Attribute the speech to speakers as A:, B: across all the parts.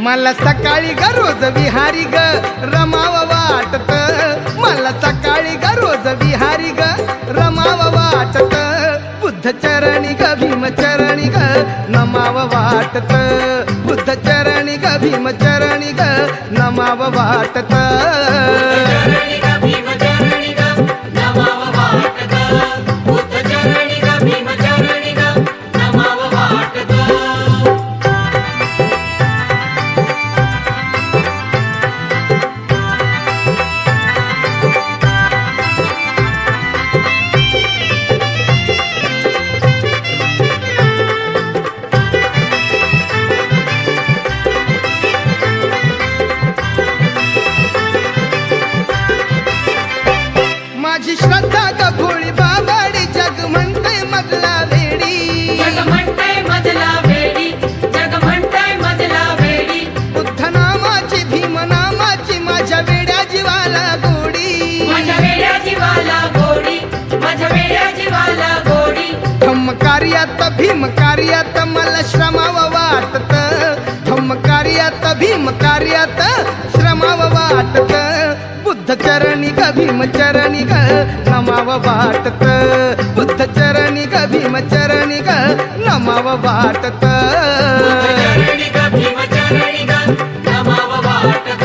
A: मला सकाळी ग रोज विहारी ग रमाव वाटत, मला सकाळी ग रोज विहारी ग रमाव वाटत, बुद्ध चरणी ग भीम चरणी ग नमाव वाटत, बुद्ध चरणी ग भीम चरणी ग नमाव वाटत, माझी श्रद्धा ग भोळी बाबाडी जग म्हणते मजला वेडी,
B: जग म्हणते मजला वेडी, जग म्हणते मजला वेडी,
A: बुद्ध नामाची भीम नामाची माझ्या वेड्या जीवाला गोडी,
B: माझ्या वेड्या जीवाला गोडी, माझ्या वेड्या जीवाला गोडी,
A: धम्म कार्यात भीम कार्यात मला श्रमाव वाटत, धम्म कार्यात भीम कार्यात श्रमाव वाटत, बुद्ध चरणी ग भीम चरणी ग नमाव वाटत, बुद्ध चरणी ग भीम चरणी ग नमाव वाटत,
B: चरणी ग भीम चरणी ग नमाव वाटत,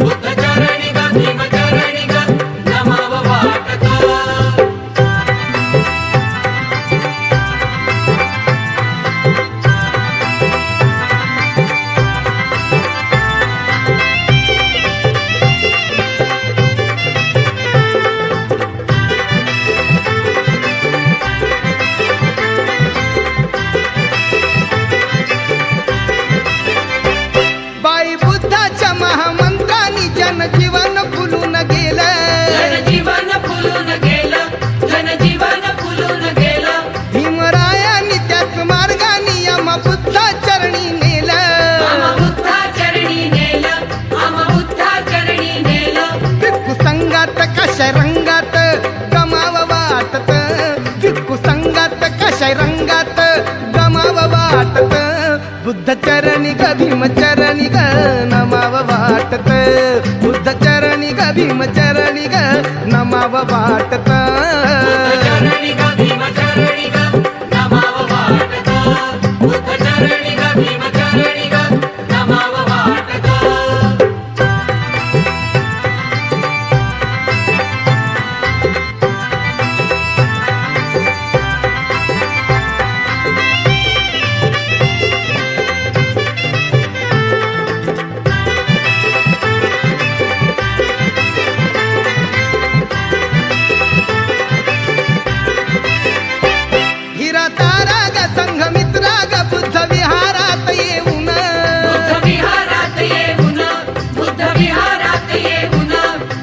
B: बुद्ध चरणी ग भीम चरणी ग नमाव वाटत.
A: बाई बुद्धाच्या महामंत्रानी जनजीवन फुलून गेलं,
B: जनजीवन फुलून गेलं, जनजीवन फुलून गेलं,
A: भीमरायानी त्याच मार्गानी आम्हा बुद्धा चरणी नेलं,
B: आम्हा बुद्धा चरणी नेलं, आम्हा बुद्धा चरणी नेलं,
A: भिक्खू संगात कशा रंगात गमाव वाटत, भिक्खू संगात कशा रंगात गमाव वाटत, बुद्ध चरणी ग भीम चरणी ग नमाव वाटत, बुद्ध चरणी ग भीम चरणी ग नमाव वाटत,
B: चरणी ग भीम चरणी ग नमाव वाटत, बुद्ध चरणी ग भीम चरणी ग नमाव वाटत.
A: हिरा तारा ग संघमित्रा ग बुद्ध विहारात येऊन,
B: बुद्ध विहारात येऊन, बुद्ध विहारात येऊन,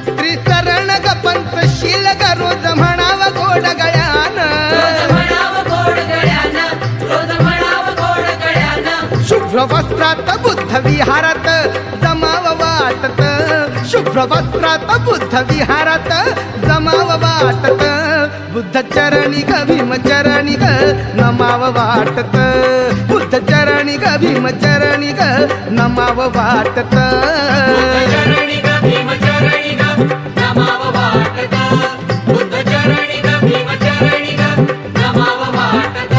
A: त्रिसरण ग पंचशील ग रोज म्हणाव गोड गळ्यान,
B: रोज म्हणाव गोड गळ्यानं, रोज म्हणाव गोड गळ्यानं,
A: शुभ्र वस्त्रात बुद्ध विहारात जमाव वाटत, शुभ्र वस्त्रात बुद्ध विहारात जमाव वाटत, बुद्ध चरणी ग भीम चरणी ग नमाव वाटत, बुद्ध चरणी ग भीम चरणी ग नमाव वाटत,
B: चरणी ग भीम चरणी ग नमाव वाटत, बुद्ध चरणी ग भीम चरणी ग नमाव वाटत.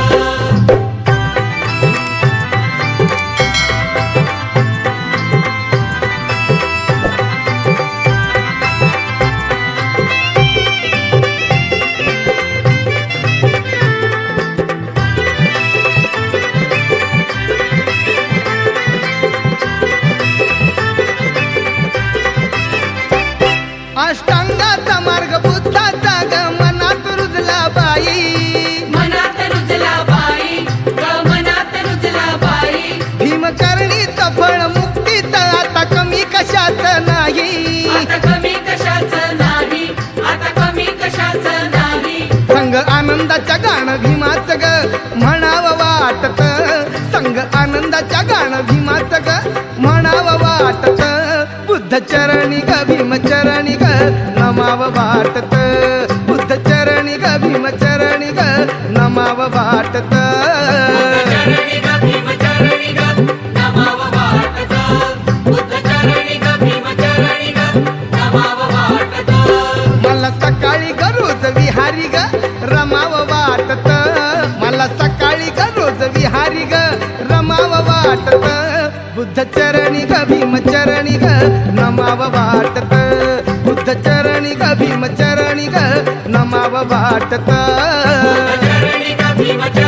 A: अष्टांगाचा मार्ग बुद्धाचा ग मनात रुजला बाई,
B: मनात रुजला बाई, ग मनात रुजला बाई,
A: भीम चरणीच फळ मुक्तीच आता कमी कशाच नाही,
B: आता कमी कशाचं नाही, आता कमी कशाचं नाही,
A: संग आनंदाच्या गाणं भीमाच ग म्हणावं वाटत, संग आनंदाच्या गाणं भीमाच ग म्हणावं वाटत, बुद्ध चरणी ग भीम चरणी ग नमाव वाटत, बुद्ध चरणी ग भीम चरणी ग नमाव वाटत,
B: चरणी ग भीम चरणी ग नमाव वाटत.
A: रोज विहारी ग रमाव वाटत बुद्ध चरणी ग भीम चरणी ग नमाव वाटत बुद्ध चरणी ग भीम चरणी ग नमाव वाटत
B: चरणी ग भीम चरणी